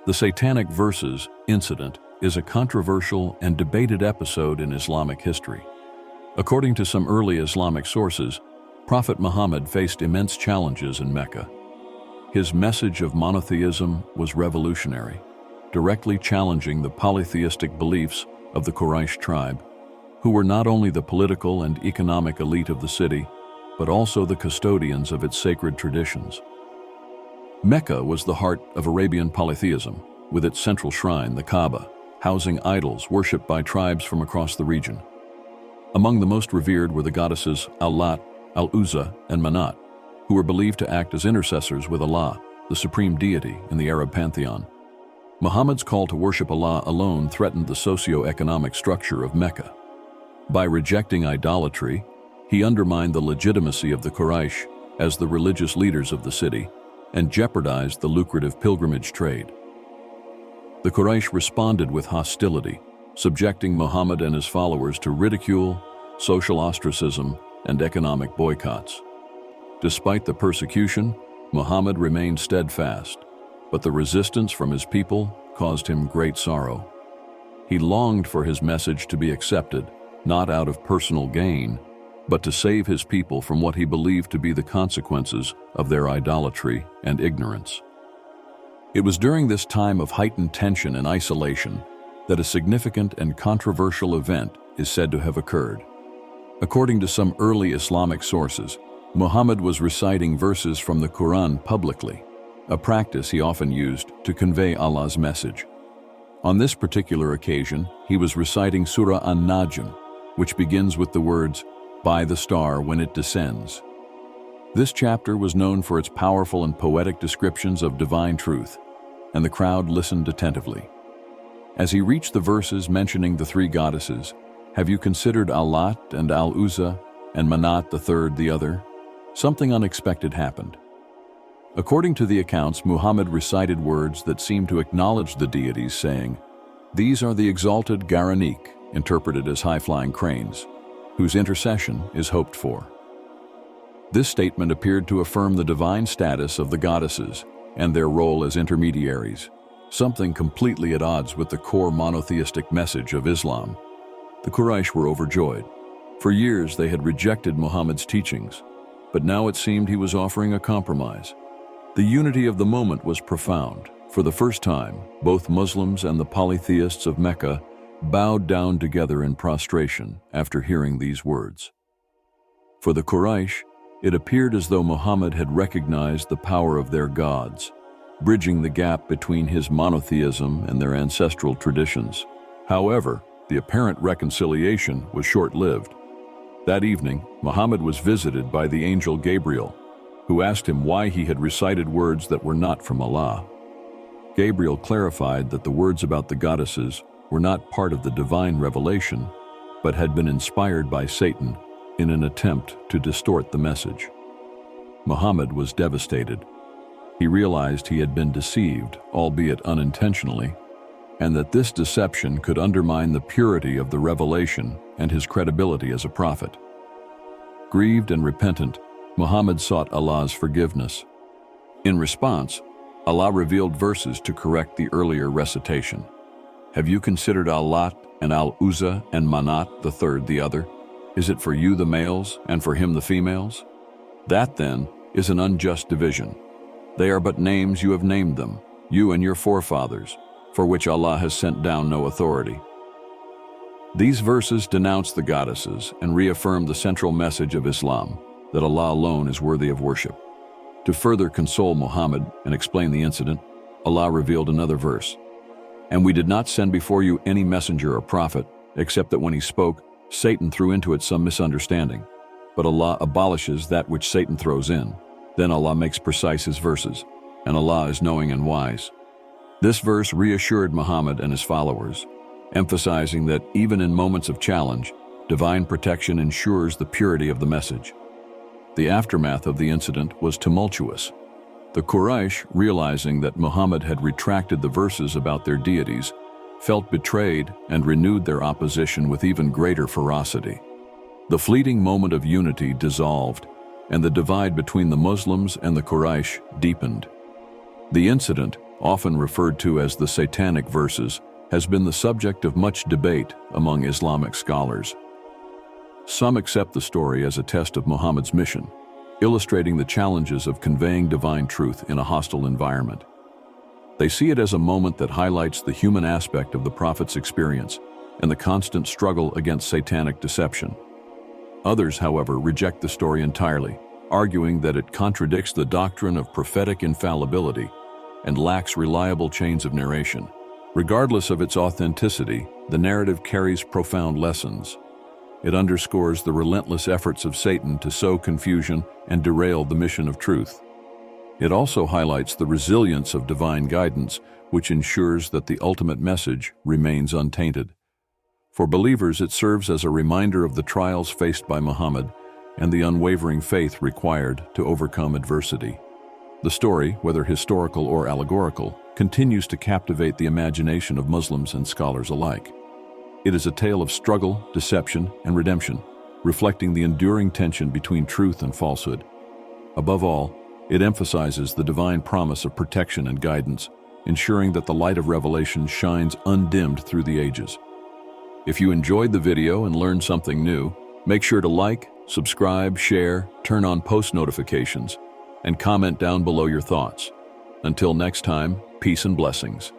The Satanic Verses incident is a controversial and debated episode in Islamic history. According to some early Islamic sources, Prophet Muhammad faced immense challenges in Mecca. His message of monotheism was revolutionary, directly challenging the polytheistic beliefs of the Quraysh tribe, who were not only the political and economic elite of the city, but also the custodians of its sacred traditions. Mecca was the heart of Arabian polytheism, with its central shrine, the Kaaba, housing idols worshipped by tribes from across the region. Among the most revered were the goddesses Al-Lāt, Uzzā, and Manāt, who were believed to act as intercessors with Allah, the supreme deity in the Arab pantheon. Muhammad's call to worship Allah alone threatened the socio-economic structure of Mecca. By rejecting idolatry, he undermined the legitimacy of the Quraysh as the religious leaders of the city and jeopardized the lucrative pilgrimage trade. The Quraysh responded with hostility, subjecting Muhammad and his followers to ridicule, social ostracism, and economic boycotts. Despite the persecution, Muhammad remained steadfast, but the resistance from his people caused him great sorrow. He longed for his message to be accepted, not out of personal gain, but to save his people from what he believed to be the consequences of their idolatry and ignorance. It was during this time of heightened tension and isolation that a significant and controversial event is said to have occurred. According to some early Islamic sources, Muhammad was reciting verses from the Quran publicly, a practice he often used to convey Allah's message. On this particular occasion, he was reciting Surah An-Najm, which begins with the words, "By the star when it descends." This chapter was known for its powerful and poetic descriptions of divine truth, and the crowd listened attentively. As he reached the verses mentioning the three goddesses, "Have you considered Al-Lāt and Al-Uzzā, and Manāt the third the other?" something unexpected happened. According to the accounts, Muhammad recited words that seemed to acknowledge the deities, saying, "These are the exalted Garanik," interpreted as high-flying cranes, whose intercession is hoped for. This statement appeared to affirm the divine status of the goddesses and their role as intermediaries, something completely at odds with the core monotheistic message of Islam. The Quraysh were overjoyed. For years they had rejected Muhammad's teachings, but now it seemed he was offering a compromise. The unity of the moment was profound. For the first time, both Muslims and the polytheists of Mecca bowed down together in prostration after hearing these words. For the Quraysh, it appeared as though Muhammad had recognized the power of their gods, bridging the gap between his monotheism and their ancestral traditions. However, the apparent reconciliation was short-lived. That evening, Muhammad was visited by the angel Gabriel, who asked him why he had recited words that were not from Allah. Gabriel clarified that the words about the goddesses were not part of the divine revelation, but had been inspired by Satan in an attempt to distort the message. Muhammad was devastated. He realized he had been deceived, albeit unintentionally, and that this deception could undermine the purity of the revelation and his credibility as a prophet. Grieved and repentant, Muhammad sought Allah's forgiveness. In response, Allah revealed verses to correct the earlier recitation. "Have you considered Al-Lāt and Al-Uzzā and Manāt the third the other? Is it for you the males and for him the females? That, then, is an unjust division. They are but names you have named them, you and your forefathers, for which Allah has sent down no authority." These verses denounce the goddesses and reaffirm the central message of Islam, that Allah alone is worthy of worship. To further console Muhammad and explain the incident, Allah revealed another verse. "And we did not send before you any messenger or prophet, except that when he spoke, Satan threw into it some misunderstanding. But Allah abolishes that which Satan throws in. Then Allah makes precise his verses, and Allah is knowing and wise." This verse reassured Muhammad and his followers, emphasizing that even in moments of challenge, divine protection ensures the purity of the message. The aftermath of the incident was tumultuous. The Quraysh, realizing that Muhammad had retracted the verses about their deities, felt betrayed and renewed their opposition with even greater ferocity. The fleeting moment of unity dissolved, and the divide between the Muslims and the Quraysh deepened. The incident, often referred to as the Satanic Verses, has been the subject of much debate among Islamic scholars. Some accept the story as a test of Muhammad's mission, illustrating the challenges of conveying divine truth in a hostile environment. They see it as a moment that highlights the human aspect of the prophet's experience and the constant struggle against satanic deception. Others, however, reject the story entirely, arguing that it contradicts the doctrine of prophetic infallibility and lacks reliable chains of narration. Regardless of its authenticity, the narrative carries profound lessons. It underscores the relentless efforts of Satan to sow confusion and derail the mission of truth. It also highlights the resilience of divine guidance, which ensures that the ultimate message remains untainted. For believers, it serves as a reminder of the trials faced by Muhammad and the unwavering faith required to overcome adversity. The story, whether historical or allegorical, continues to captivate the imagination of Muslims and scholars alike. It is a tale of struggle, deception, and redemption, reflecting the enduring tension between truth and falsehood. Above all, it emphasizes the divine promise of protection and guidance, ensuring that the light of revelation shines undimmed through the ages. If you enjoyed the video and learned something new, make sure to like, subscribe, share, turn on post notifications, and comment down below your thoughts. Until next time, peace and blessings.